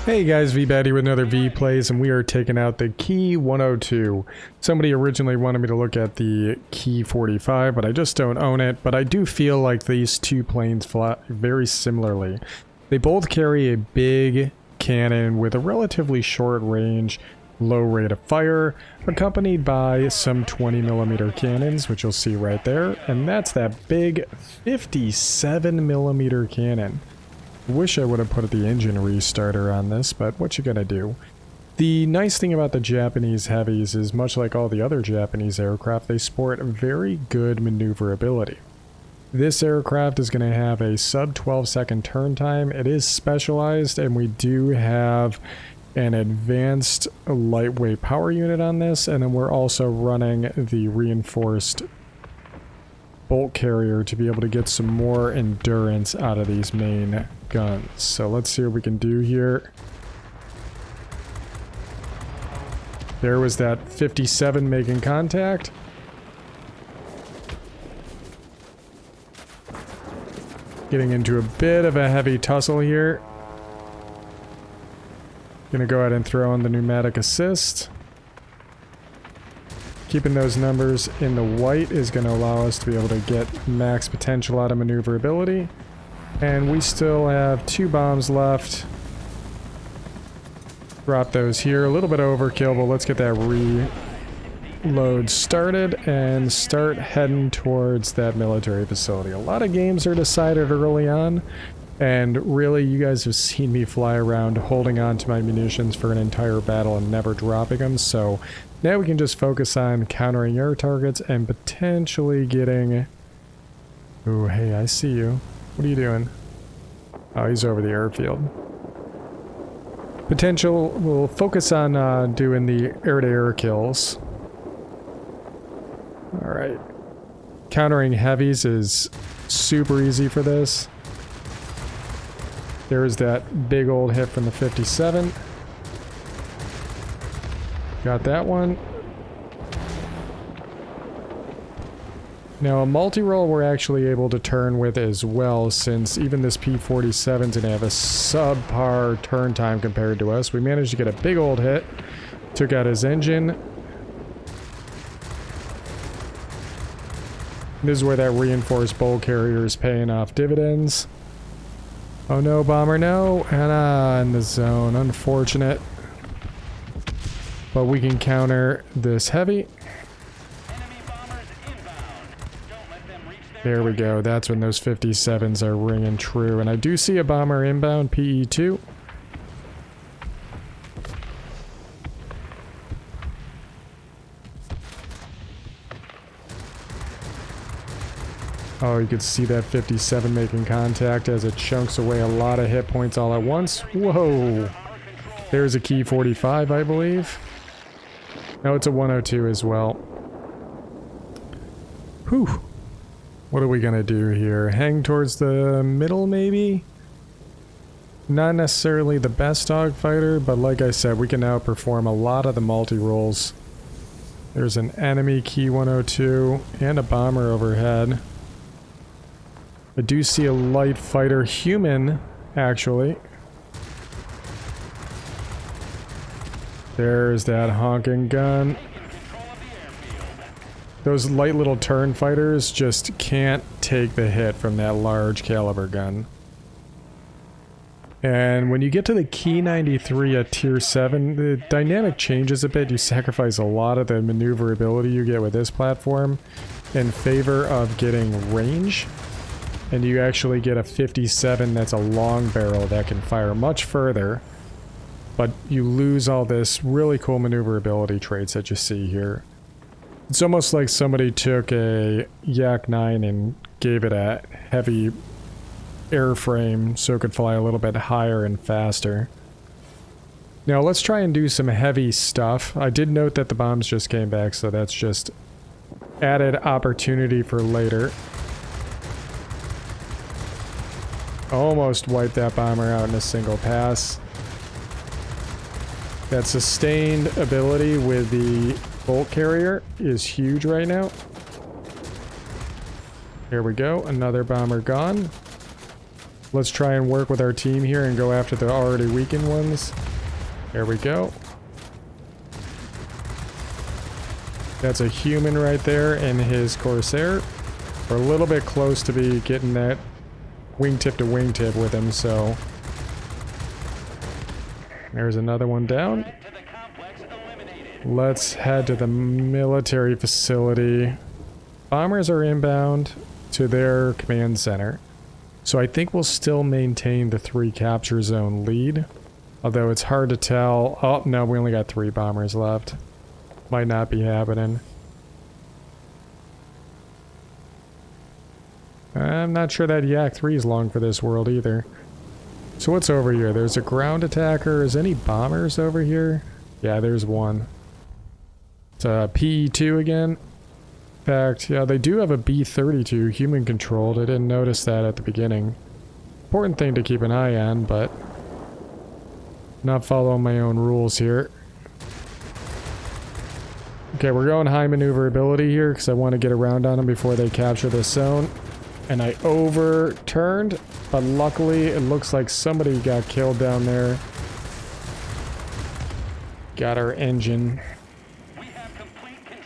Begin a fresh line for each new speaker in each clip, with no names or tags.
Hey guys, Veebat here with another V Plays, and we are taking out the Ki-102. Somebody originally wanted me to look at the Ki-45, but I just don't own it. But I do feel like these two planes fly very similarly. They both carry a big cannon with a relatively short range, low rate of fire, accompanied by some 20mm cannons, which you'll see right there. And that's that big 57mm cannon. Wish I would have put the engine restarter on this, but what you gonna do? The nice thing about the Japanese heavies is, much like all the other Japanese aircraft, they sport very good maneuverability. This aircraft is going to have a sub 12-second turn time. It is specialized, and we do have an advanced lightweight power unit on this, and then we're also running the reinforced bolt carrier to be able to get some more endurance out of these main guns. So let's see what we can do here. There was that 57 making contact. Getting into a bit of a heavy tussle here. Gonna go ahead and throw in the pneumatic assist. Keeping those numbers in the white is going to allow us to be able to get max potential out of maneuverability. And we still have 2 bombs left. Drop those here. A little bit overkill, but let's get that reload started and start heading towards that military facility. A lot of games are decided early on, and really you guys have seen me fly around holding on to my munitions for an entire battle and never dropping them, so now we can just focus on countering air targets and potentially getting... Ooh, hey, I see you. What are you doing? Oh, he's over the airfield. Potential, we'll focus on doing the air-to-air kills. Alright. Countering heavies is super easy for this. There's that big old hit from the 57. Got that one. Now a multi-roll we're actually able to turn with as well, since even this P-47's gonna have a subpar turn time compared to us. We managed to get a big old hit. Took out his engine. This is where that reinforced bolt carrier is paying off dividends. Oh no, bomber, no! And in the zone. Unfortunate. But we can counter this heavy. There we go. That's when those 57s are ringing true. And I do see a bomber inbound, PE2. Oh, you could see that 57 making contact as it chunks away a lot of hit points all at once. Whoa! There's a Ki-45, I believe. No, it's a 102 as well. Whew. What are we gonna do here? Hang towards the middle, maybe? Not necessarily the best dogfighter, but like I said, we can outperform a lot of the multi-rolls. There's an enemy Ki-102 and a bomber overhead. I do see a light fighter human, actually. There's that honking gun. Those light little turn fighters just can't take the hit from that large caliber gun. And when you get to the Ki-93 at tier 7, the dynamic changes a bit. You sacrifice a lot of the maneuverability you get with this platform in favor of getting range. And you actually get a 57 that's a long barrel that can fire much further. But you lose all this really cool maneuverability traits that you see here. It's almost like somebody took a Yak-9 and gave it a heavy airframe so it could fly a little bit higher and faster. Now let's try and do some heavy stuff. I did note that the bombs just came back, so that's just added opportunity for later. Almost wiped that bomber out in a single pass. That sustained ability with the bolt carrier is huge right now. Here we go, another bomber gone. Let's try and work with our team here and go after the already weakened ones. There we go. That's a human right there and his Corsair. We're a little bit close to be getting that wingtip to wingtip with him, so... There's another one down. Let's head to the military facility. Bombers are inbound to their command center. So I think we'll still maintain the 3 capture zone lead. Although it's hard to tell. Oh, no, we only got 3 bombers left. Might not be happening. I'm not sure that Yak 3 is long for this world either. So what's over here? There's a ground attacker. Is any bombers over here? Yeah, there's one. It's a PE2 again. In fact, yeah, they do have a B-32 human controlled. I didn't notice that at the beginning. Important thing to keep an eye on, but not following my own rules here. Okay, we're going high maneuverability here because I want to get around on them before they capture this zone. And I overturned, but luckily it looks like somebody got killed down there. Got our engine.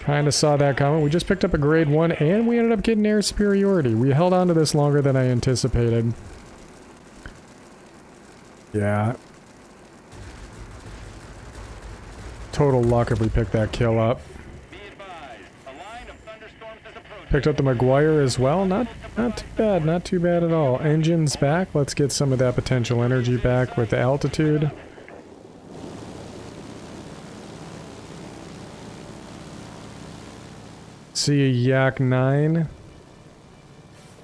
Kind of saw that coming. We just picked up a grade 1 and we ended up getting air superiority. We held on to this longer than I anticipated. Yeah. Total luck if we picked that kill up. Picked up the Maguire as well. Not too bad. Not too bad at all. Engine's back. Let's get some of that potential energy back with the altitude. See a Yak 9. And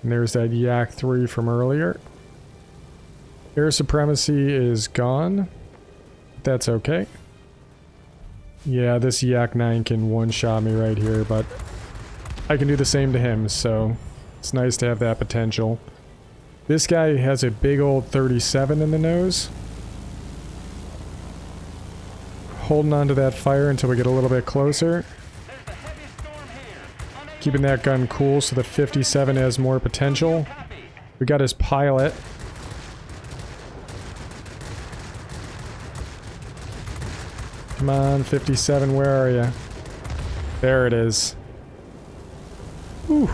there's that Yak 3 from earlier. Air supremacy is gone. That's okay. Yeah, this Yak 9 can one-shot me right here, but I can do the same to him, so it's nice to have that potential. This guy has a big old 37 in the nose. Holding on to that fire until we get a little bit closer. Keeping that gun cool so the 57 has more potential. We got his pilot. Come on, 57, where are you? There it is. Whew.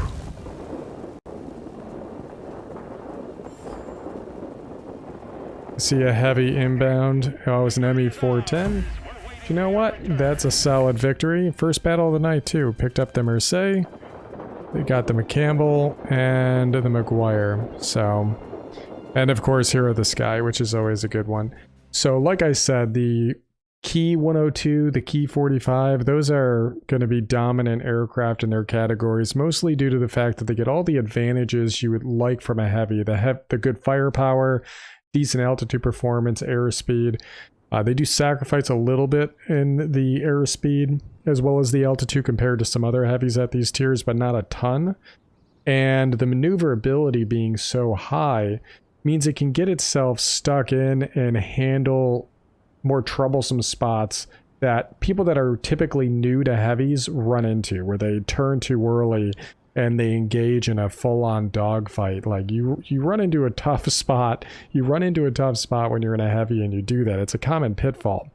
See a heavy inbound. Oh, it was an ME-410. You know what? That's a solid victory. First battle of the night, too. Picked up the Mercedes. They got the McCampbell and the Maguire. So, and of course, Hero of the Sky, which is always a good one. So, like I said, the Ki-102, the Ki-45, those are going to be dominant aircraft in their categories, mostly due to the fact that they get all the advantages you would like from a heavy. The good firepower, decent altitude performance, airspeed. They do sacrifice a little bit in the airspeed as well as the altitude compared to some other heavies at these tiers, but not a ton. And the maneuverability being so high means it can get itself stuck in and handle more troublesome spots that people that are typically new to heavies run into, where they turn too early and they engage in a full-on dogfight. Like you run into a tough spot. You run into a tough spot when you're in a heavy and you do that. It's a common pitfall.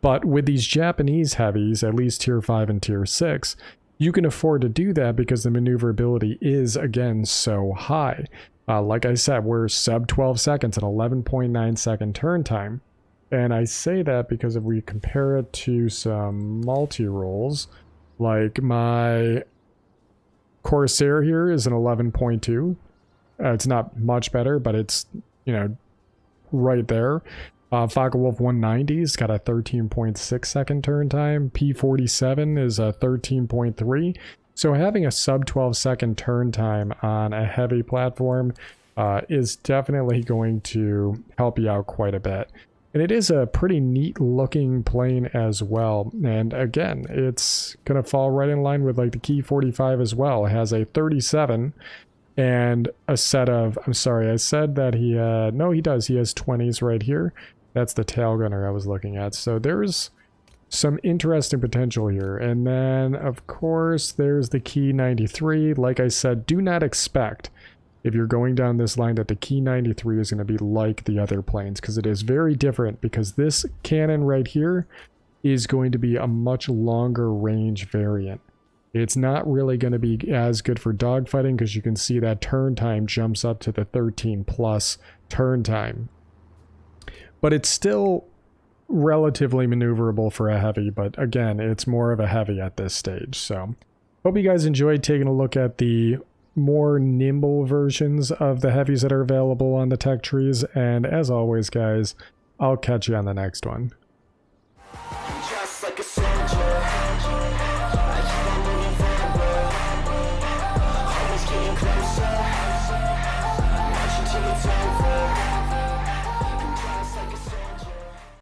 But with these Japanese heavies, at least tier 5 and tier 6, you can afford to do that because the maneuverability is, again, so high. Like I said, we're sub 12 seconds at 11.9 second turn time. And I say that because if we compare it to some multi-rolls, like my Corsair here is an 11.2. It's not much better, but it's, you know, right there. Focke-Wulf 190's got a 13.6 second turn time. P47 is a 13.3. So having a sub 12 second turn time on a heavy platform is definitely going to help you out quite a bit. And it is a pretty neat looking plane as well. And again, it's going to fall right in line with like the Ki-45 as well. It has a 37 and a set of, I'm sorry, I said that he had, no he does, he has 20s right here. That's the tail gunner I was looking at. So there's some interesting potential here. And then of course there's the Ki-93. Like I said, do not expect if you're going down this line, that the Ki-93 is going to be like the other planes, because it is very different, because this cannon right here is going to be a much longer range variant. It's not really going to be as good for dogfighting, because you can see that turn time jumps up to the 13 plus turn time. But it's still relatively maneuverable for a heavy, but again, it's more of a heavy at this stage. So hope you guys enjoyed taking a look at the more nimble versions of the heavies that are available on the tech trees, and as always guys, I'll catch you on the next one.